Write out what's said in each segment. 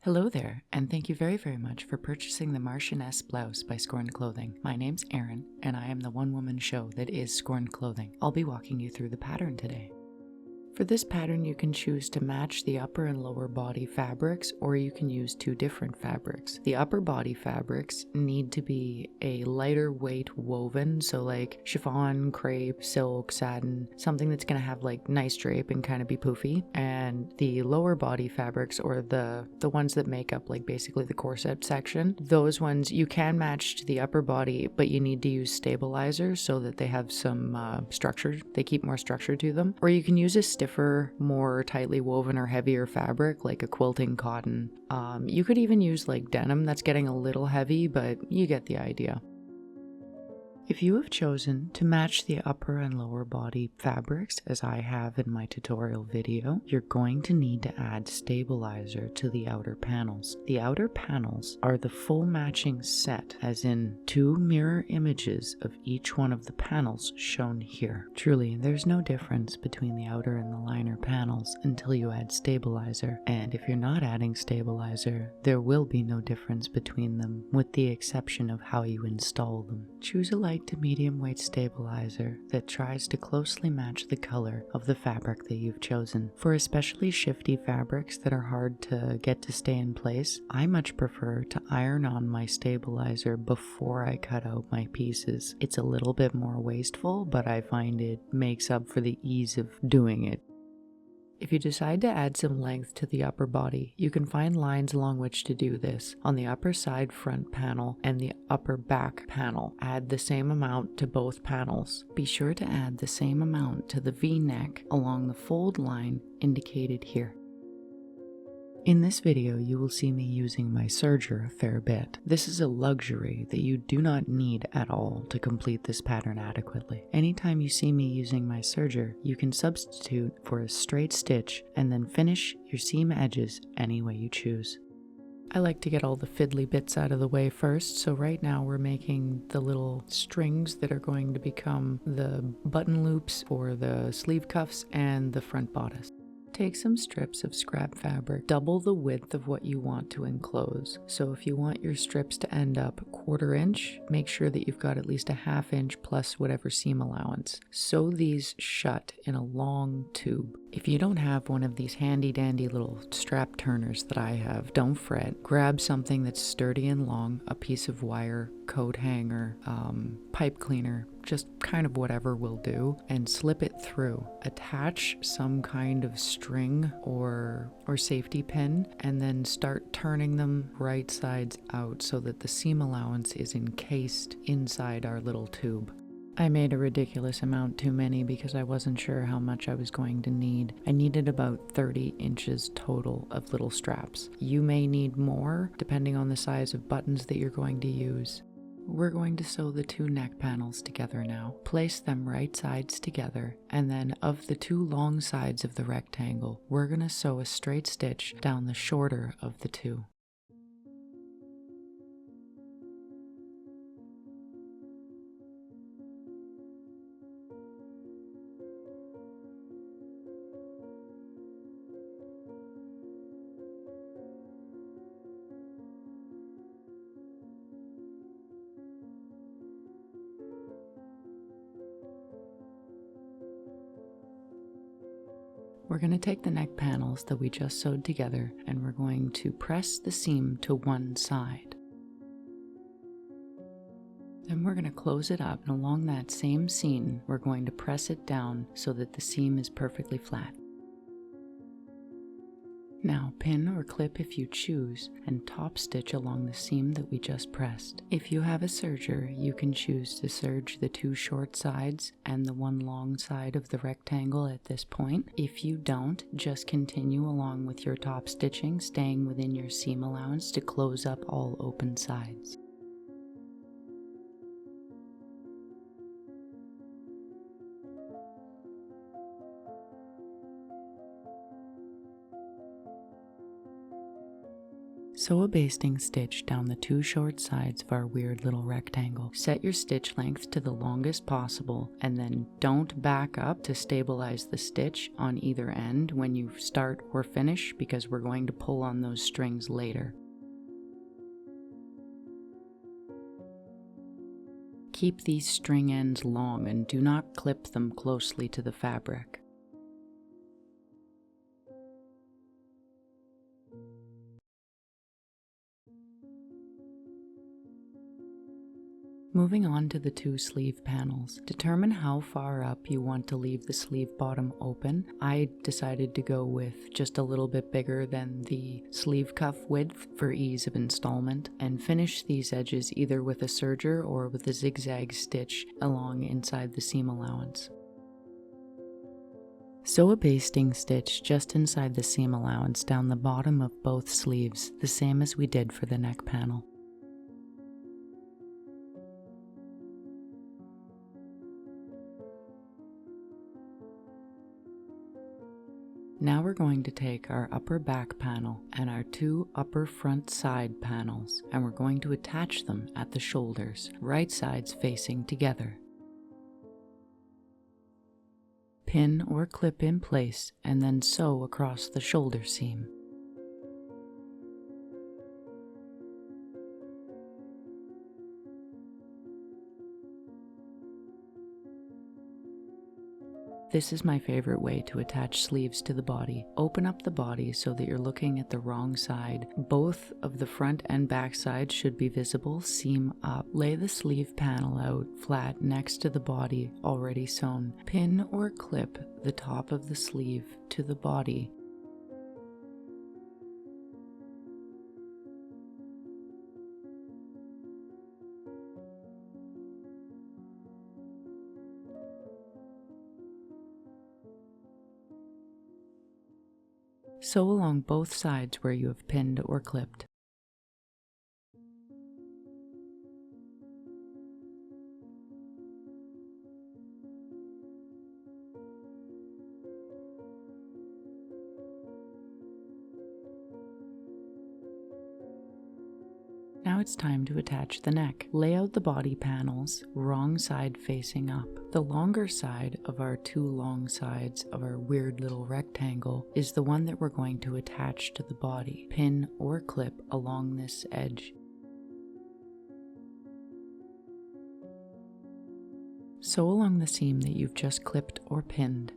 Hello there, and thank you very much for purchasing the Marchioness Blouse by Scorned Clothing. My name's Erin, and I am the one-woman show that is Scorned Clothing. I'll be walking you through the pattern today. For this pattern, you can choose to match the upper and lower body fabrics, or you can use two different fabrics. The upper body fabrics need to be a lighter weight woven, so like chiffon, crepe, silk, satin, something that's going to have like nice drape and kind of be poofy. And the lower body fabrics, or the ones that make up like basically the corset section, those ones you can match to the upper body, but you need to use stabilizers so that they have some structure. They keep more structure to them. Or you can use a stiffer, more tightly woven or heavier fabric like a quilting cotton. You could even use like denim. That's getting a little heavy, but you get the idea. If you have chosen to match the upper and lower body fabrics, as I have in my tutorial video, you're going to need to add stabilizer to the outer panels. The outer panels are the full matching set, as in two mirror images of each one of the panels shown here. Truly, there's no difference between the outer and the liner panels until you add stabilizer, and if you're not adding stabilizer, there will be no difference between them, with the exception of how you install them. Choose a light to medium weight stabilizer that tries to closely match the color of the fabric that you've chosen. For especially shifty fabrics that are hard to get to stay in place, I much prefer to iron on my stabilizer before I cut out my pieces. It's a little bit more wasteful, but I find it makes up for the ease of doing it. If you decide to add some length to the upper body, you can find lines along which to do this. On the upper side front panel and the upper back panel, add the same amount to both panels. Be sure to add the same amount to the V-neck along the fold line indicated here. In this video, you will see me using my serger a fair bit. This is a luxury that you do not need at all to complete this pattern adequately. Anytime you see me using my serger, you can substitute for a straight stitch and then finish your seam edges any way you choose. I like to get all the fiddly bits out of the way first, so right now we're making the little strings that are going to become the button loops or the sleeve cuffs and the front bodice. Take some strips of scrap fabric, double the width of what you want to enclose. So if you want your strips to end up 1/4 inch, make sure that you've got at least a 1/2 inch plus whatever seam allowance. Sew these shut in a long tube. If you don't have one of these handy dandy little strap turners that I have, don't fret. Grab something that's sturdy and long, a piece of wire, coat hanger, pipe cleaner, just kind of whatever will do, and slip it through. Attach some kind of string or safety pin, and then start turning them right sides out so that the seam allowance is encased inside our little tube. I made a ridiculous amount too many because I wasn't sure how much I was going to need. I needed about 30 inches total of little straps. You may need more depending on the size of buttons that you're going to use. We're going to sew the two neck panels together now. Place them right sides together, and then of the two long sides of the rectangle, we're going to sew a straight stitch down the shorter of the two. We're going to take the neck panels that we just sewed together and we're going to press the seam to one side. Then we're going to close it up, and along that same seam, we're going to press it down so that the seam is perfectly flat. Now pin or clip if you choose, and top stitch along the seam that we just pressed. If you have a serger, you can choose to serge the two short sides and the one long side of the rectangle at this point. If you don't, just continue along with your top stitching, staying within your seam allowance to close up all open sides. Sew a basting stitch down the two short sides of our weird little rectangle. Set your stitch length to the longest possible, and then don't back up to stabilize the stitch on either end when you start or finish, because we're going to pull on those strings later. Keep these string ends long and do not clip them closely to the fabric. Moving on to the two sleeve panels, determine how far up you want to leave the sleeve bottom open. I decided to go with just a little bit bigger than the sleeve cuff width for ease of installment, and finish these edges either with a serger or with a zigzag stitch along inside the seam allowance. Sew a basting stitch just inside the seam allowance down the bottom of both sleeves, the same as we did for the neck panel. Now we're going to take our upper back panel and our two upper front side panels, and we're going to attach them at the shoulders, right sides facing together. Pin or clip in place and then sew across the shoulder seam. This is my favorite way to attach sleeves to the body. Open up the body so that you're looking at the wrong side. Both of the front and back sides should be visible, seam up. Lay the sleeve panel out flat next to the body already sewn. Pin or clip the top of the sleeve to the body. Sew along both sides where you have pinned or clipped. Now it's time to attach the neck. Lay out the body panels, wrong side facing up. The longer side of our two long sides of our weird little rectangle is the one that we're going to attach to the body. Pin or clip along this edge. Sew along the seam that you've just clipped or pinned.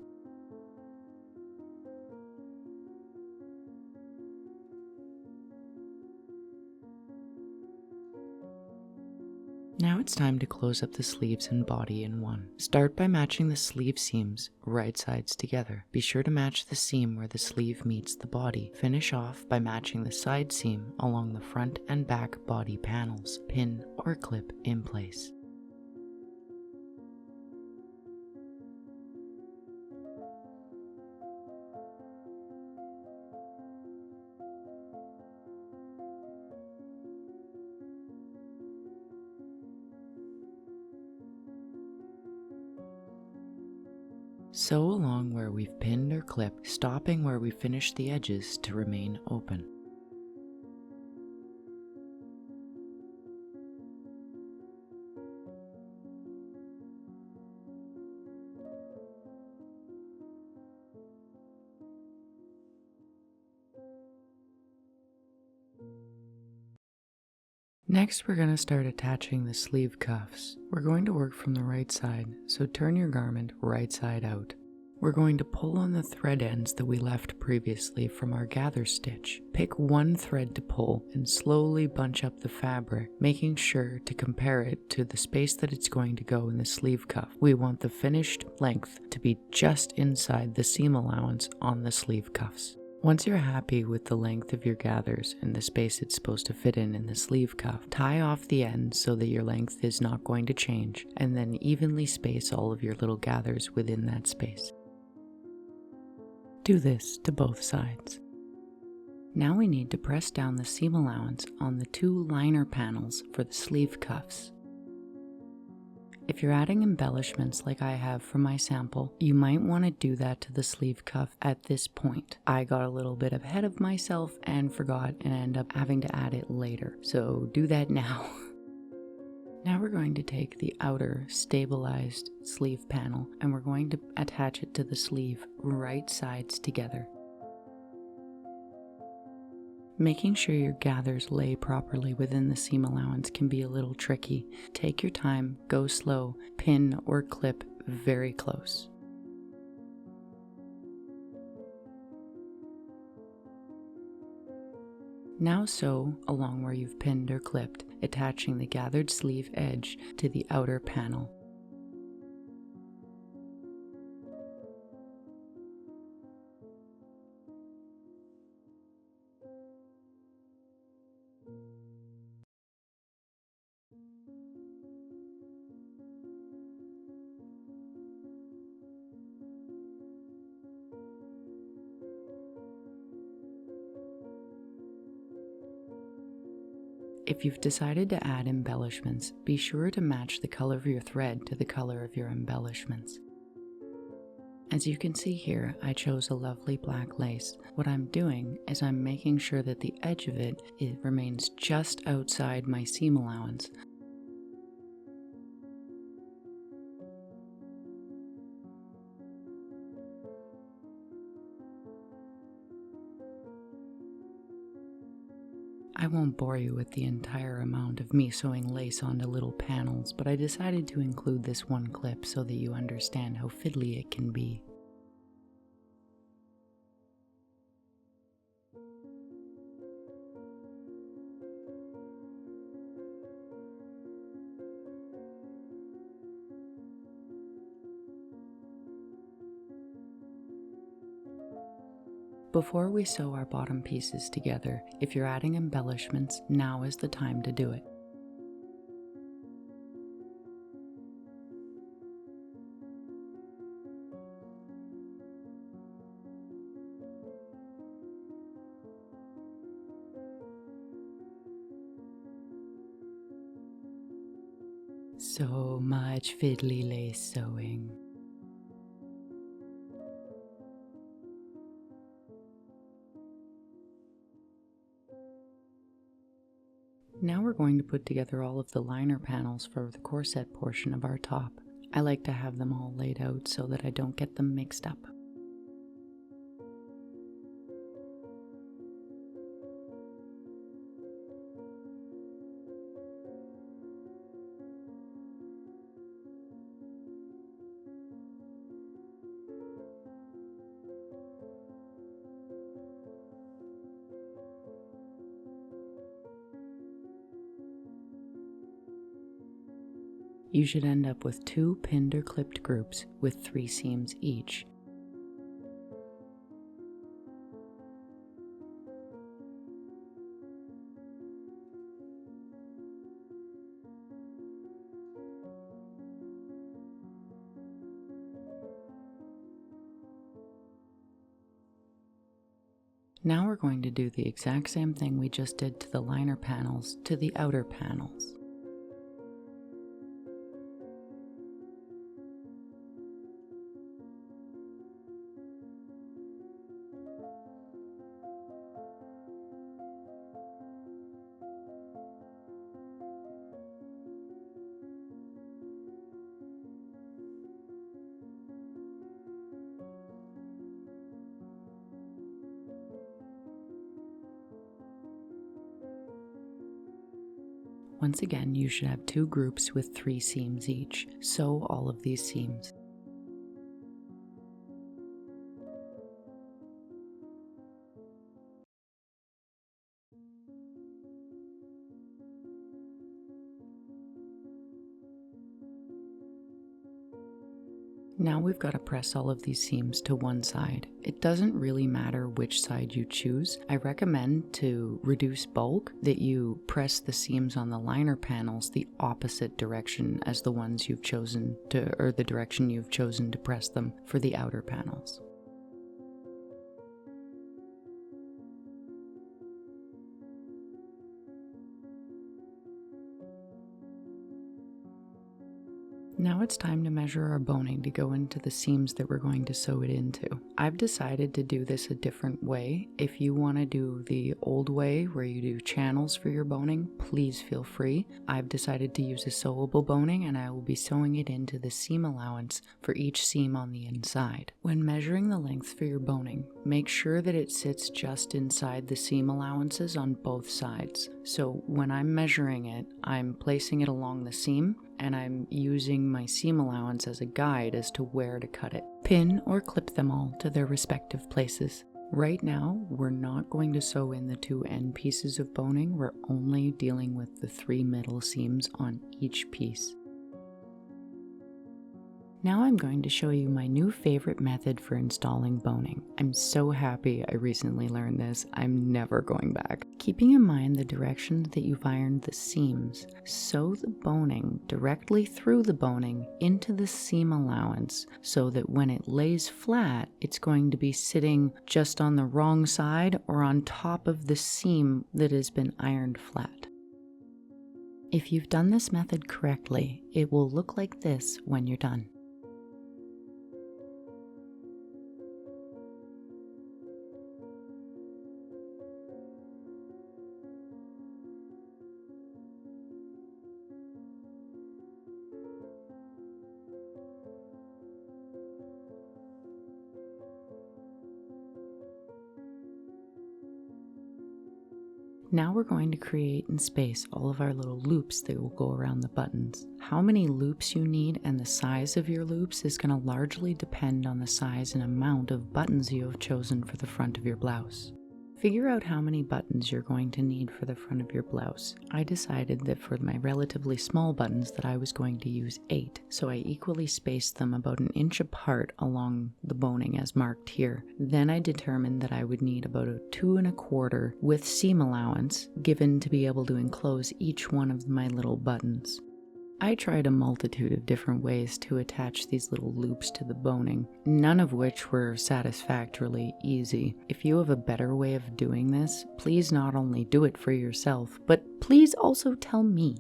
Now it's time to close up the sleeves and body in one. Start by matching the sleeve seams right sides together. Be sure to match the seam where the sleeve meets the body. Finish off by matching the side seam along the front and back body panels. Pin or clip in place. Sew along where we've pinned or clipped, stopping where we finished the edges to remain open. Next, we're going to start attaching the sleeve cuffs. We're going to work from the right side, so turn your garment right side out. We're going to pull on the thread ends that we left previously from our gather stitch. Pick one thread to pull and slowly bunch up the fabric, making sure to compare it to the space that it's going to go in the sleeve cuff. We want the finished length to be just inside the seam allowance on the sleeve cuffs. Once you're happy with the length of your gathers and the space it's supposed to fit in the sleeve cuff, tie off the ends so that your length is not going to change, and then evenly space all of your little gathers within that space. Do this to both sides. Now we need to press down the seam allowance on the two liner panels for the sleeve cuffs. If you're adding embellishments like I have for my sample, you might want to do that to the sleeve cuff at this point. I got a little bit ahead of myself and forgot and end up having to add it later. So do that now. Now we're going to take the outer stabilized sleeve panel and we're going to attach it to the sleeve right sides together. Making sure your gathers lay properly within the seam allowance can be a little tricky. Take your time, go slow, pin or clip very close. Now sew along where you've pinned or clipped, attaching the gathered sleeve edge to the outer panel. If you've decided to add embellishments, be sure to match the color of your thread to the color of your embellishments. As you can see here, I chose a lovely black lace. What I'm doing is I'm making sure that the edge of it remains just outside my seam allowance. I won't bore you with the entire amount of me sewing lace onto little panels, but I decided to include this one clip so that you understand how fiddly it can be. Before we sew our bottom pieces together, if you're adding embellishments, now is the time to do it. So much fiddly lace sewing. Now we're going to put together all of the liner panels for the corset portion of our top. I like to have them all laid out so that I don't get them mixed up. You should end up with 2 pinned or clipped groups with 3 seams each. Now we're going to do the exact same thing we just did to the liner panels to the outer panels. Once again, you should have 2 groups with 3 seams each. Sew all of these seams. Now we've got to press all of these seams to one side. It doesn't really matter which side you choose. I recommend to reduce bulk that you press the seams on the liner panels the opposite direction as the ones you've chosen to, or the direction you've chosen to press them for the outer panels. Now it's time to measure our boning to go into the seams that we're going to sew it into. I've decided to do this a different way. If you want to do the old way where you do channels for your boning, please feel free. I've decided to use a sewable boning, and I will be sewing it into the seam allowance for each seam on the inside. When measuring the length for your boning, make sure that it sits just inside the seam allowances on both sides. So when I'm measuring it, I'm placing it along the seam, and I'm using my seam allowance as a guide as to where to cut it. Pin or clip them all to their respective places. Right now, we're not going to sew in the 2 end pieces of boning. We're only dealing with the 3 middle seams on each piece. Now I'm going to show you my new favorite method for installing boning. I'm so happy I recently learned this. I'm never going back. Keeping in mind the direction that you've ironed the seams, sew the boning directly through the boning into the seam allowance so that when it lays flat, it's going to be sitting just on the wrong side or on top of the seam that has been ironed flat. If you've done this method correctly, it will look like this when you're done. Now we're going to create and space all of our little loops that will go around the buttons. How many loops you need and the size of your loops is going to largely depend on the size and amount of buttons you have chosen for the front of your blouse. Figure out how many buttons you're going to need for the front of your blouse. I decided that for my relatively small buttons that I was going to use 8, so I equally spaced them about 1 inch apart along the boning as marked here. Then I determined that I would need about a 2 1/4 with seam allowance given to be able to enclose each one of my little buttons. I tried a multitude of different ways to attach these little loops to the boning, none of which were satisfactorily easy. If you have a better way of doing this, please not only do it for yourself, but please also tell me.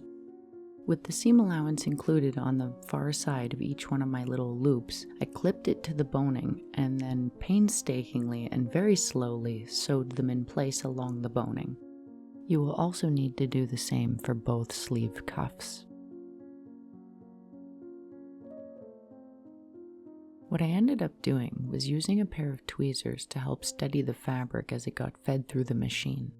With the seam allowance included on the far side of each one of my little loops, I clipped it to the boning and then painstakingly and very slowly sewed them in place along the boning. You will also need to do the same for both sleeve cuffs. What I ended up doing was using a pair of tweezers to help steady the fabric as it got fed through the machine.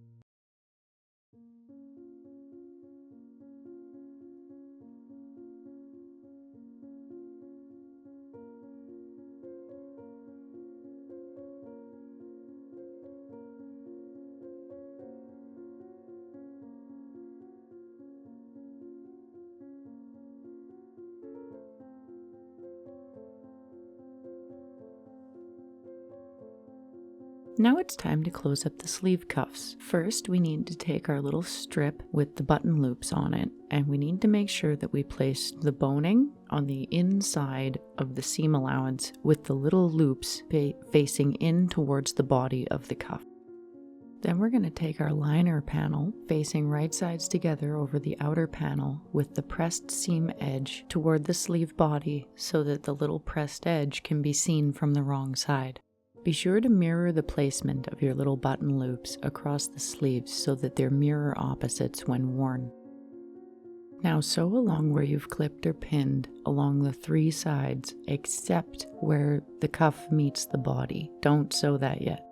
Now it's time to close up the sleeve cuffs. First, we need to take our little strip with the button loops on it, and we need to make sure that we place the boning on the inside of the seam allowance with the little loops facing in towards the body of the cuff. Then we're going to take our liner panel facing right sides together over the outer panel with the pressed seam edge toward the sleeve body so that the little pressed edge can be seen from the wrong side. Be sure to mirror the placement of your little button loops across the sleeves so that they're mirror opposites when worn. Now sew along where you've clipped or pinned along the 3 sides except where the cuff meets the body. Don't sew that yet.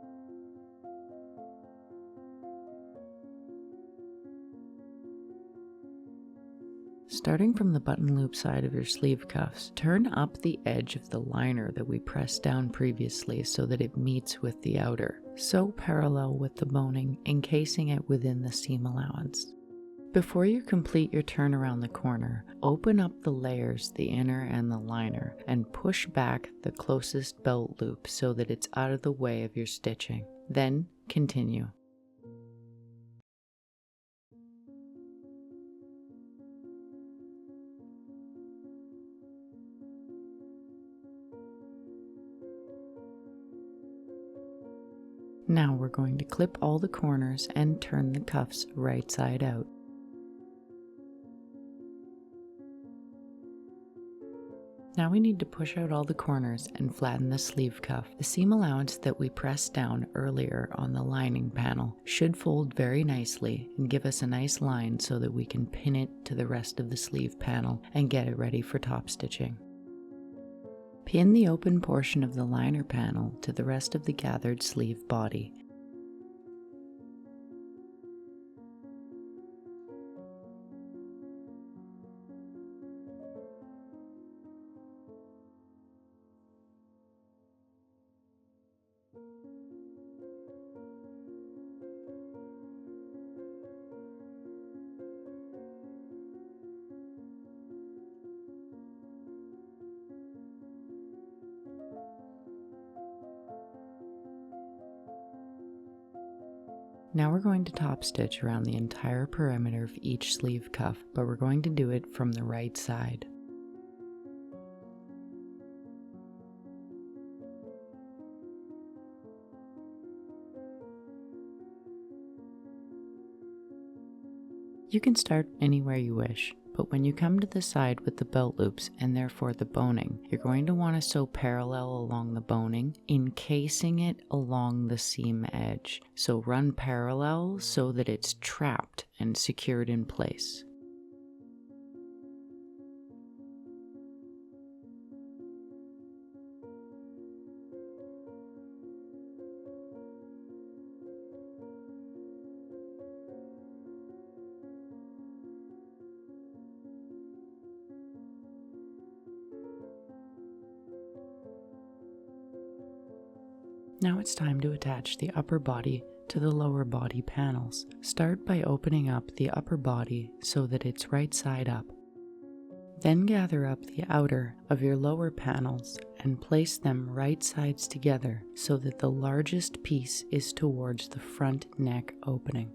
Starting from the button loop side of your sleeve cuffs, turn up the edge of the liner that we pressed down previously so that it meets with the outer. Sew parallel with the boning, encasing it within the seam allowance. Before you complete your turn around the corner, open up the layers, the inner and the liner, and push back the closest belt loop so that it's out of the way of your stitching. Then continue. Now we're going to clip all the corners and turn the cuffs right side out. Now we need to push out all the corners and flatten the sleeve cuff. The seam allowance that we pressed down earlier on the lining panel should fold very nicely and give us a nice line so that we can pin it to the rest of the sleeve panel and get it ready for top stitching. Pin the open portion of the liner panel to the rest of the gathered sleeve body. Now we're going to top stitch around the entire perimeter of each sleeve cuff, but we're going to do it from the right side. You can start anywhere you wish, but when you come to the side with the belt loops and therefore the boning, you're going to want to sew parallel along the boning, encasing it along the seam edge. So run parallel so that it's trapped and secured in place. Now it's time to attach the upper body to the lower body panels. Start by opening up the upper body so that it's right side up. Then gather up the outer of your lower panels and place them right sides together so that the largest piece is towards the front neck opening.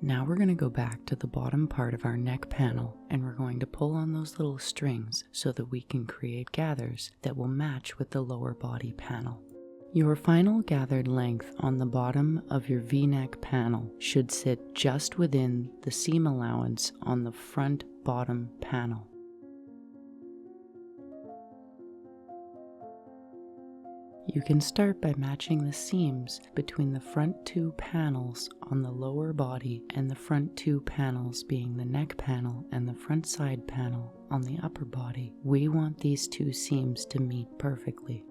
Now we're going to go back to the bottom part of our neck panel and we're going to pull on those little strings so that we can create gathers that will match with the lower body panel. Your final gathered length on the bottom of your V-neck panel should sit just within the seam allowance on the front bottom panel. You can start by matching the seams between the front two panels on the lower body and the front two panels being the neck panel and the front side panel on the upper body. We want these two seams to meet perfectly.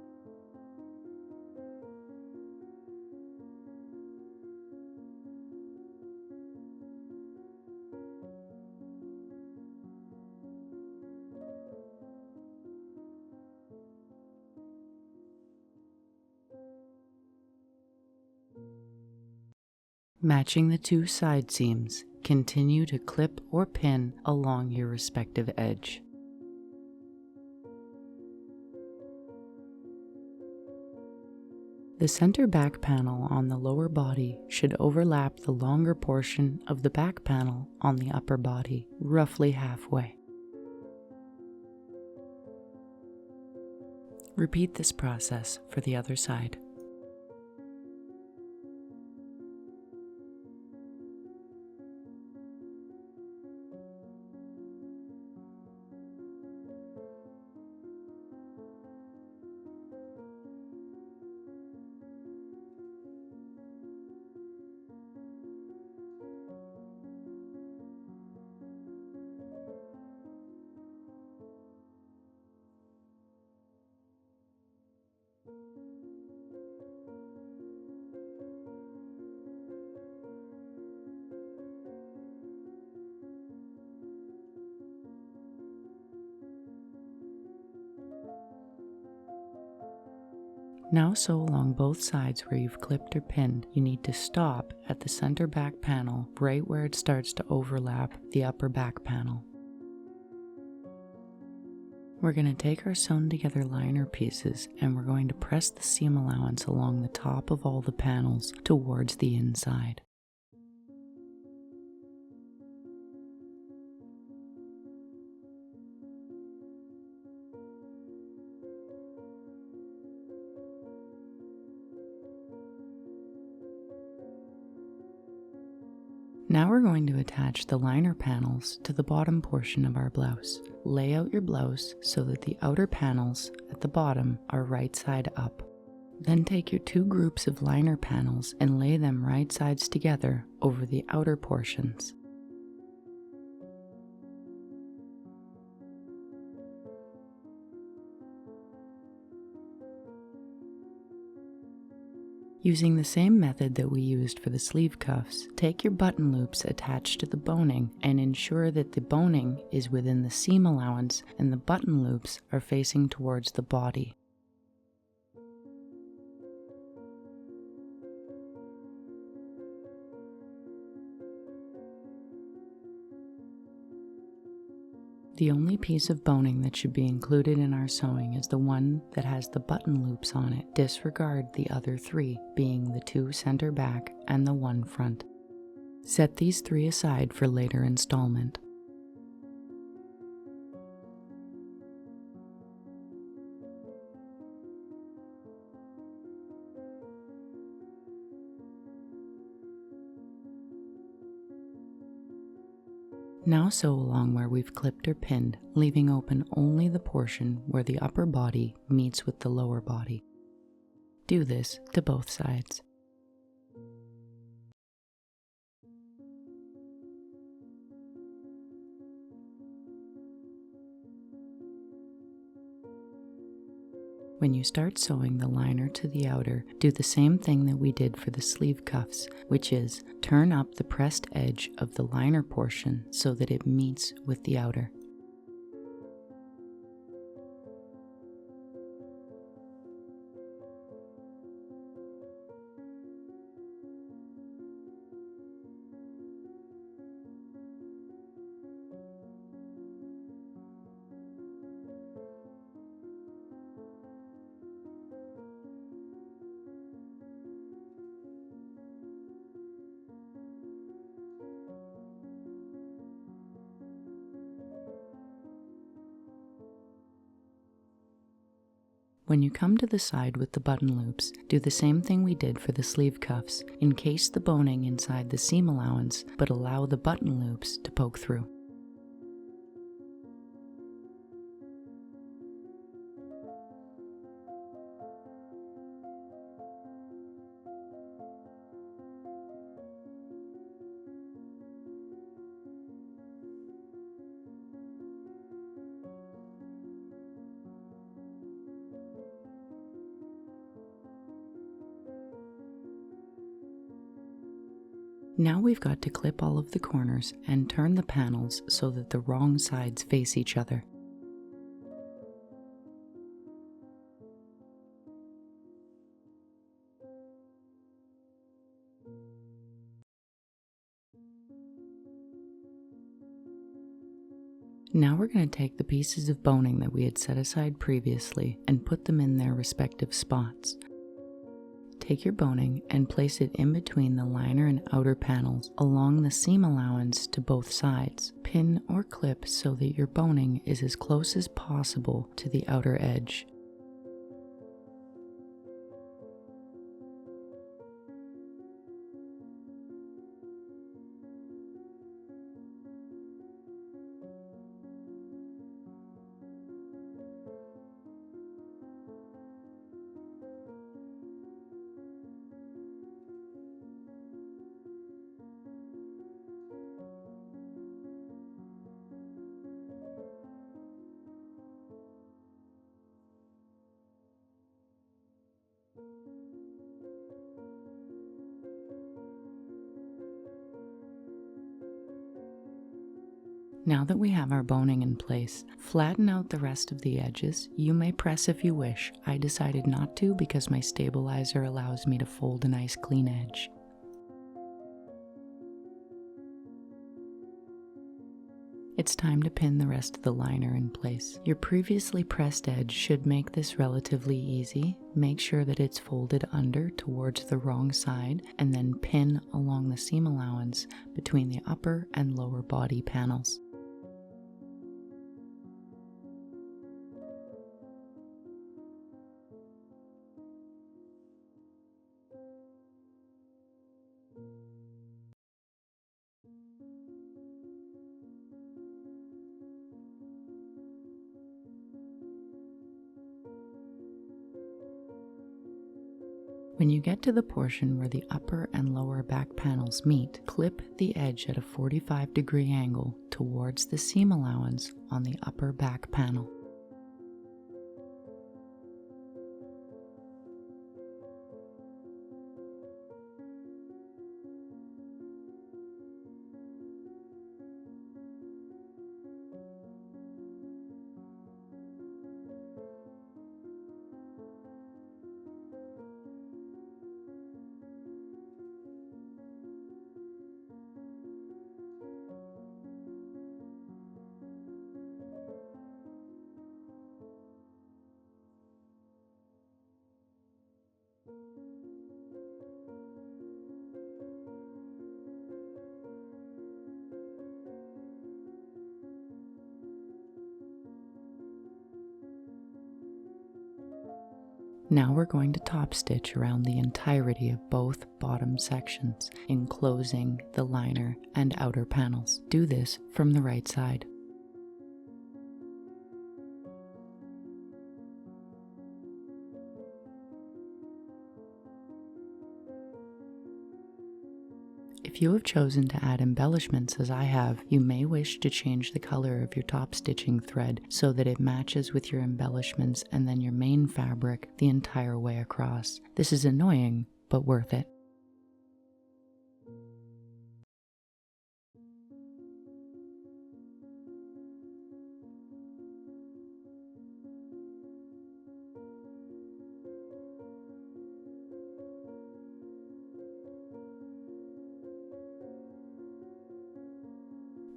Matching the two side seams, continue to clip or pin along your respective edge. The center back panel on the lower body should overlap the longer portion of the back panel on the upper body, roughly halfway. Repeat this process for the other side. Now sew along both sides where you've clipped or pinned. You need to stop at the center back panel right where it starts to overlap the upper back panel. We're going to take our sewn together liner pieces and we're going to press the seam allowance along the top of all the panels towards the inside. Now we're going to attach the liner panels to the bottom portion of our blouse. Lay out your blouse so that the outer panels at the bottom are right side up. Then take your two groups of liner panels and lay them right sides together over the outer portions. Using the same method that we used for the sleeve cuffs, take your button loops attached to the boning and ensure that the boning is within the seam allowance and the button loops are facing towards the body. The only piece of boning that should be included in our sewing is the one that has the button loops on it. Disregard the other three, being the two center back and the one front. Set these three aside for later installment. Now sew along where we've clipped or pinned, leaving open only the portion where the upper body meets with the lower body. Do this to both sides. When you start sewing the liner to the outer, do the same thing that we did for the sleeve cuffs, which is turn up the pressed edge of the liner portion so that it meets with the outer. When you come to the side with the button loops, do the same thing we did for the sleeve cuffs. Encase the boning inside the seam allowance, but allow the button loops to poke through. Now we've got to clip all of the corners and turn the panels so that the wrong sides face each other. Now we're going to take the pieces of boning that we had set aside previously and put them in their respective spots. Take your boning and place it in between the liner and outer panels along the seam allowance to both sides. Pin or clip so that your boning is as close as possible to the outer edge. Now that we have our boning in place, flatten out the rest of the edges. You may press if you wish. I decided not to because my stabilizer allows me to fold a nice clean edge. It's time to pin the rest of the liner in place. Your previously pressed edge should make this relatively easy. Make sure that it's folded under towards the wrong side and then pin along the seam allowance between the upper and lower body panels. When you get to the portion where the upper and lower back panels meet, clip the edge at a 45-degree angle towards the seam allowance on the upper back panel. Now we're going to top stitch around the entirety of both bottom sections, enclosing the liner and outer panels. Do this from the right side. If you have chosen to add embellishments as I have, you may wish to change the color of your top stitching thread so that it matches with your embellishments and then your main fabric the entire way across. This is annoying, but worth it.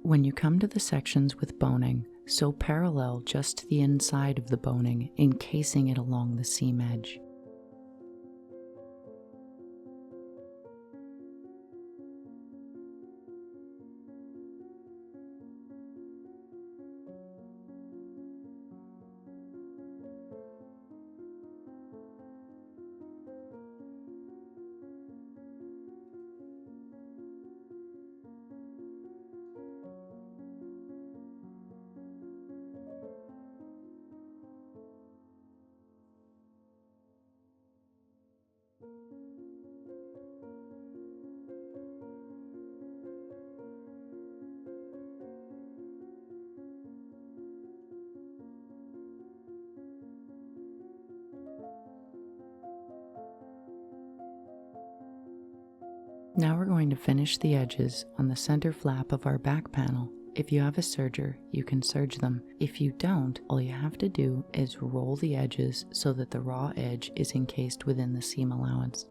When you come to the sections with boning, sew parallel just to the inside of the boning, encasing it along the seam edge. Now we're going to finish the edges on the center flap of our back panel. If you have a serger, you can serge them. If you don't, all you have to do is roll the edges so that the raw edge is encased within the seam allowance.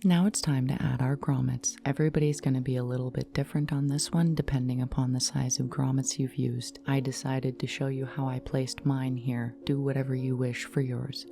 Now it's time to add our grommets. Everybody's going to be a little bit different on this one depending upon the size of grommets you've used. I decided to show you how I placed mine here. Do whatever you wish for yours.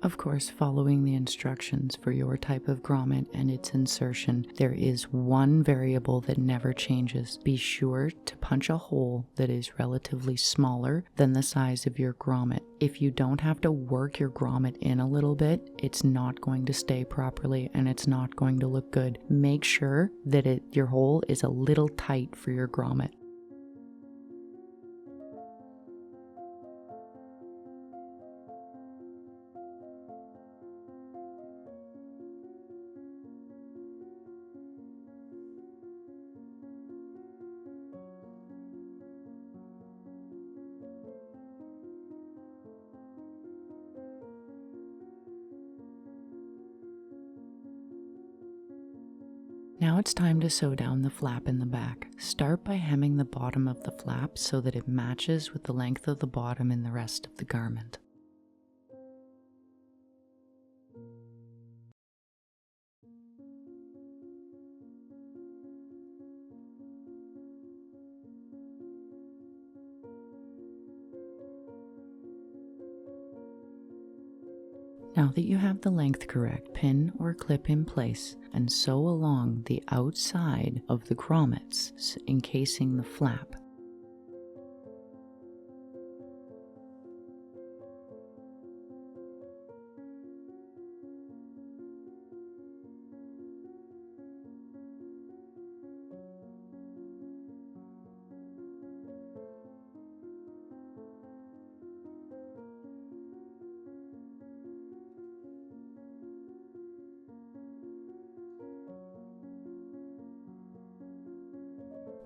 Of course, following the instructions for your type of grommet and its insertion, there is one variable that never changes. Be sure to punch a hole that is relatively smaller than the size of your grommet. If you don't have to work your grommet in a little bit, it's not going to stay properly and it's not going to look good. Make sure that your hole is a little tight for your grommet. Now it's time to sew down the flap in the back. Start by hemming the bottom of the flap so that it matches with the length of the bottom in the rest of the garment. Now that you have the length correct, pin or clip in place and sew along the outside of the grommets, encasing the flap.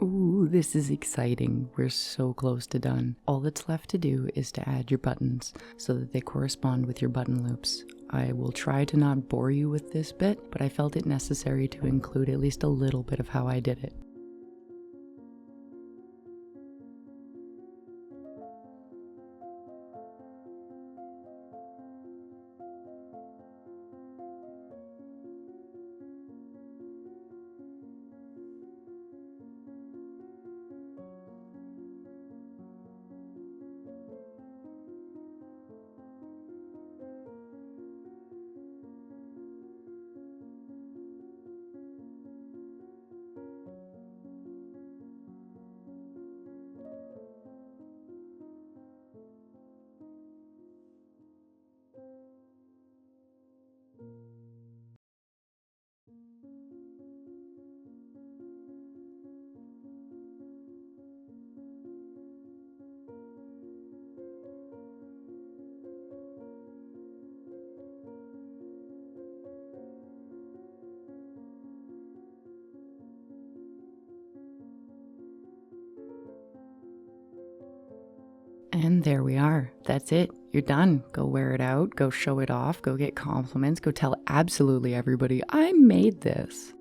Ooh, this is exciting. We're so close to done. All that's left to do is to add your buttons so that they correspond with your button loops. I will try to not bore you with this bit, but I felt it necessary to include at least a little bit of how I did it. And there we are. That's it. You're done. Go wear it out. Go show it off. Go get compliments. Go tell absolutely everybody, I made this.